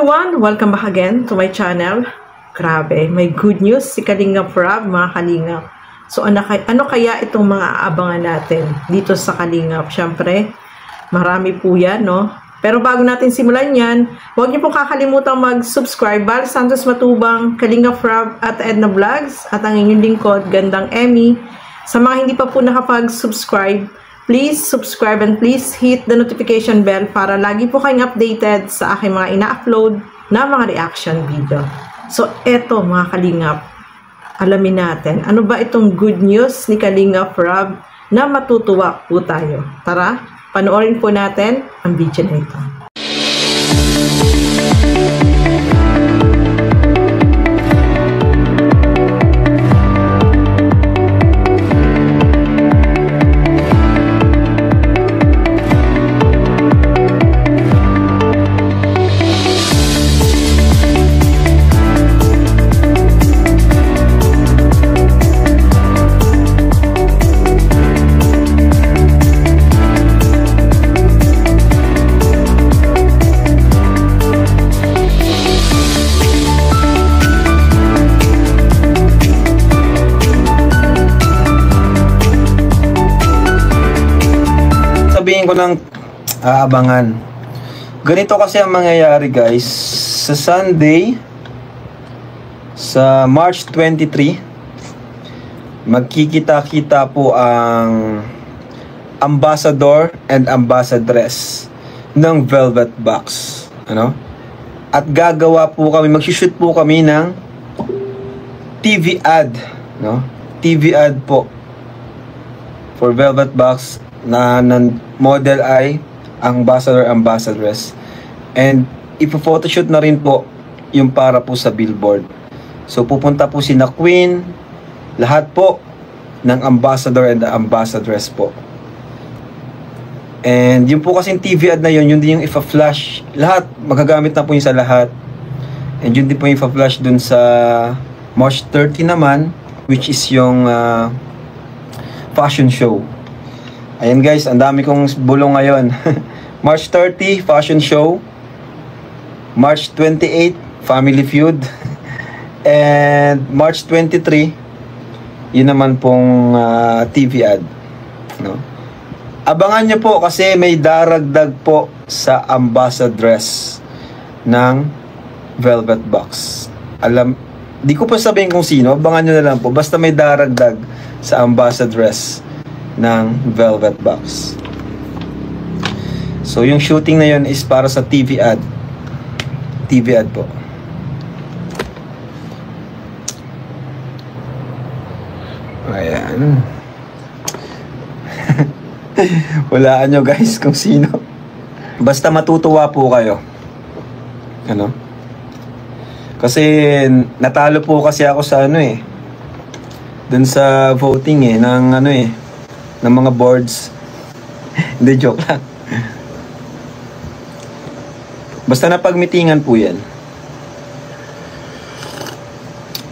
everyone! Welcome back again to my channel. Grabe, may good news si Kalingap Rob, mga Kalingap. So ano kaya itong mga aabangan natin dito sa Kalingap? Siyempre, marami po yan, no? Pero bago natin simulan yan, huwag niyo pong kakalimutan mag-subscribe. Val Santos Matubang, Kalingap Rob at Edna Vlogs at ang inyong lingkod, Gandang Emmy. Sa mga hindi pa po nakapag-subscribe, please subscribe and please hit the notification bell para lagi po kayong updated sa aking mga ina-upload na mga reaction video. So, eto mga Kalingap, alamin natin, ano ba itong good news ni Kalingap Rob na matutuwa po tayo. Tara, panoorin po natin ang video na ito. Sabihin ko ng aabangan. Ganito kasi ang mangyayari, guys. Sa Sunday, sa March 23, magkikita-kita po ang ambassador and ambassadress ng Velvet Box. Ano? At gagawa po kami, mag-shoot po kami ng TV ad. No? TV ad po for Velvet Box na model ay ambassador, ambassadress. And ipo-photoshoot na rin po yung para po sa billboard. So pupunta po si na Queen, lahat po ng ambassador and the ambassadress po. And yung po kasing TV ad na yun din yung ipa-flash. Lahat, magagamit na po yun sa lahat. And yun din po yung ipa-flash dun sa March 30 naman, which is yung fashion show. Ayan guys, ang dami kong bulong ngayon. March 30, fashion show. March 28, family feud. And March 23, yun naman pong TV ad. No? Abangan nyo po kasi may daragdag po sa ambassadress ng Velvet Box. Di ko pa sabihin kung sino, abangan nyo na lang po. Basta may daragdag sa ambassadress ng Velvet Box. So yung shooting na yun is para sa TV ad. TV ad po. Ayan. Walaan nyo guys kung sino. Basta matutuwa po kayo. Ano? Kasi natalo po kasi ako sa dun sa voting ng ng mga boards. Hindi, joke lang. Basta napagmitingan po yan.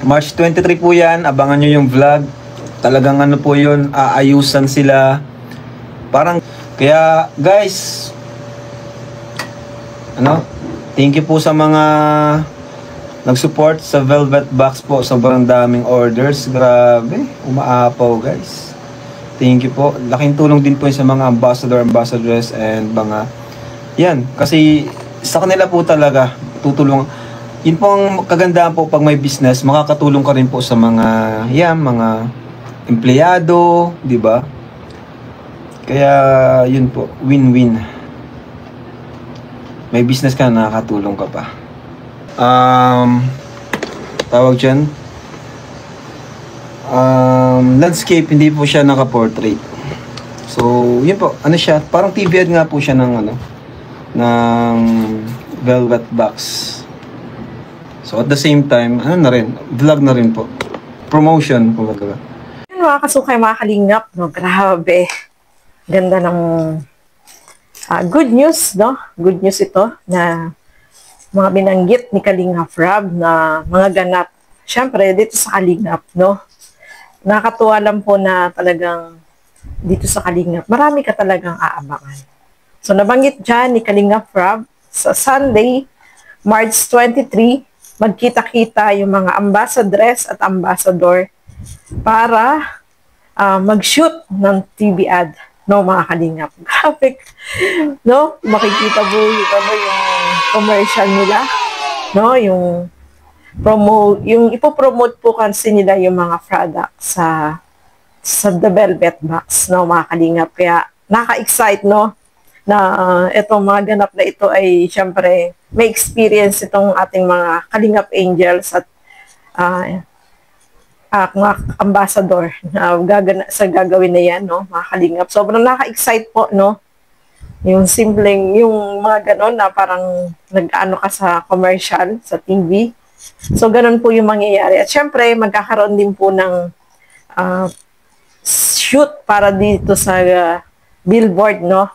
March 23 po yan. Abangan nyo yung vlog. Talagang po yun, aayusan sila. Parang, kaya guys, thank you po sa mga nag-support sa Velvet Box po. Sobrang daming orders. Grabe, umaapaw guys. Thank you po. Laking tulong din po sa mga ambassador, ambassadress, and mga yan. Kasi sa kanila po talaga tutulong. Yun po ang kagandahan po pag may business, makakatulong ka rin po sa mga mga empleyado, di ba? Kaya yun po, win-win. May business ka, nakakatulong ka pa. Tawag dyan, landscape, hindi po siya naka-portrait. So, yun po, siya, parang TV ad nga po siya ng ng Velvet Box. So, at the same time, na rin, vlog na rin po. Promotion, kumbaga. Yan mga kasukay, mga Kalingap, no? Grabe. Ganda ng good news, no? Good news ito na mga binanggit ni Kalingap Rob na mga ganap. Siyempre, dito sa Kalingap, no? Nakakatuwa lang po na talagang dito sa Kalingap, marami ka talagang aabangan. So, nabanggit dyan ni Kalingap Rob sa Sunday, March 23, magkita-kita yung mga ambassadress at ambassador para mag-shoot ng TV ad, no, mga kalingap. Graphic, no? Makikita po yung commercial nila, no? Yung ipopromote po kasi nila yung mga products sa The Velvet Box, no, mga kalingap. Kaya naka-excite, no, na itong mga ganap na ito ay syempre may experience itong ating mga kalingap angels at mga ambassador na sa gagawin na yan, no, mga kalingap. Sobrang naka-excite po, no, yung simpleng, yung mga ganon na parang nag-ano ka sa commercial, sa TV. So, ganon po yung mangyayari. At syempre, magkakaroon din po ng shoot para dito sa billboard, no.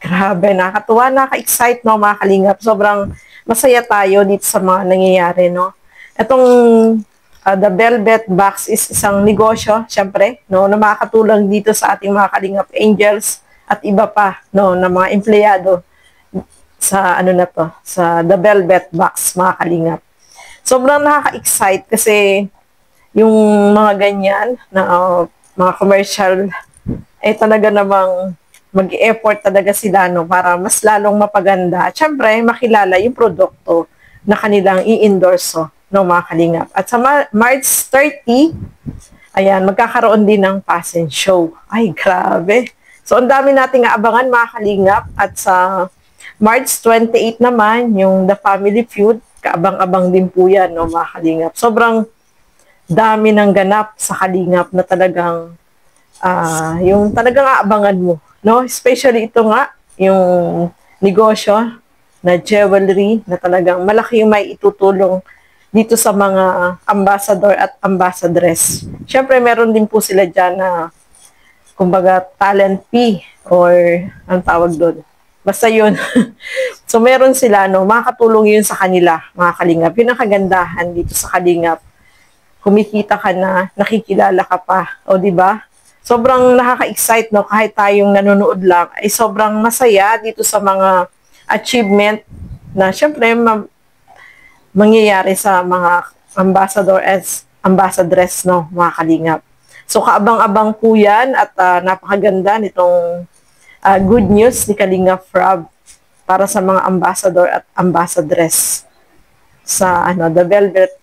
Grabe, nakakatuwa, naka-excite, no, mga kalingap. Sobrang masaya tayo dito sa mga nangyayari, no. Itong The Velvet Box is isang negosyo, syempre, no, na makakatulong dito sa ating mga kalingap angels at iba pa, no, na mga empleyado sa ano na to, sa The Velvet Box, mga kalingap. Sobrang nakaka-excite kasi yung mga ganyan na mga commercial ay talaga namang mag-e-effort talaga sila, no, para mas lalong mapaganda at syempre makilala yung produkto na kanilang i-endorse, no, mga kalingap. At sa March 30, ayan, magkakaroon din ng pageant show. Ay, grabe. So, ang dami nating aabangan, mga kalingap. At sa March 28 naman, yung The Family Feud, kaabang-abang din po yan, no, mga kalingap. Sobrang dami ng ganap sa kalingap na talagang yung talagang aabangan mo, no? Especially ito nga, yung negosyo na jewelry na talagang malaki yung may itutulong dito sa mga ambassador at ambassadress. Siyempre, meron din po sila dyan na kumbaga talent fee or ang tawag doon. Basta yun. So, meron sila, no? Makakatulong yun sa kanila, mga kalingap. Yun ang kagandahan dito sa kalingap. Kumikita ka na, nakikilala ka pa. O, di ba? Sobrang nakaka-excite, no? Kahit tayong nanonood lang, ay sobrang masaya dito sa mga achievement na syempre mangyayari sa mga ambassador as ambassadress, no, mga kalingap. So, kaabang-abang po yan at napakaganda nitong good news ni Kalingap Rob para sa mga ambassador at ambassadress sa The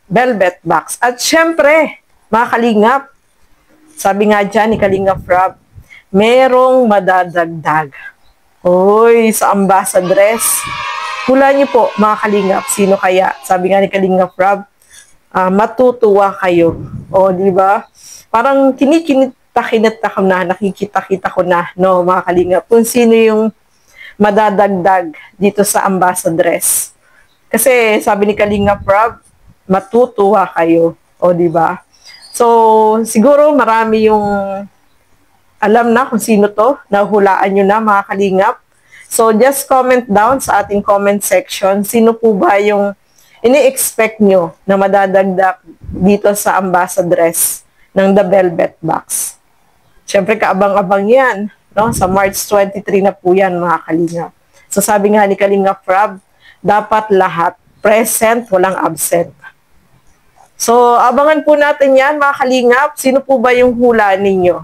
Velvet Box. At syempre, mga kalingap, sabi nga dyan ni Kalingap Rob, merong madadagdag. Uy, sa ambassadress. Hula niyo po, mga kalingap, sino kaya? Sabi nga ni Kalingap Rob, matutuwa kayo. O, di ba? Parang kinikinita ko na, nakikita-kita ko na, no, mga kalingap, kung sino yung madadagdag dito sa ambassadress. Kasi sabi ni Kalingap Rob, matutuwa kayo. O, di ba? So, siguro marami yung alam na kung sino to. Nahulaan nyo na, mga kalingap. So, just comment down sa ating comment section. Sino po ba yung ini-expect nyo na madadagdag dito sa ambassadress ng The Velvet Box? Siyempre, kaabang-abang yan. No? Sa March 23 na po yan, mga kalingap. So, sabi nga ni Kalingap Rob, dapat lahat present, walang absent. So, abangan po natin yan, mga kalingap. Sino po ba yung hula ninyo?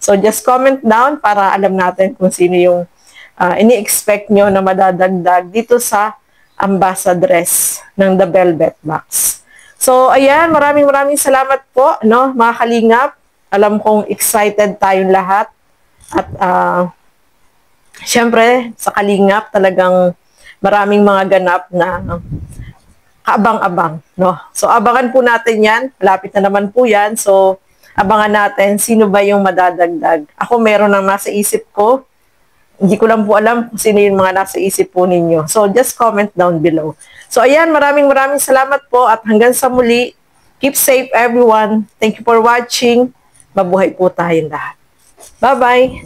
So, just comment down para alam natin kung sino yung ini-expect nyo na madadagdag dito sa ambassadress ng The Velvet Box. So, ayan, maraming salamat po, no, mga kalingap. Alam kong excited tayong lahat. At, syempre, sa kalingap, talagang maraming mga ganap na kaabang-abang, no? So, abangan po natin yan. Malapit na naman po yan. So, abangan natin sino ba yung madadagdag. Ako, meron nang nasa isip ko. Hindi ko lang po alam kung sino yung mga nasa isip po ninyo. So, just comment down below. So, ayan, maraming salamat po at hanggang sa muli. Keep safe, everyone. Thank you for watching. Mabuhay po tayong lahat. Bye-bye!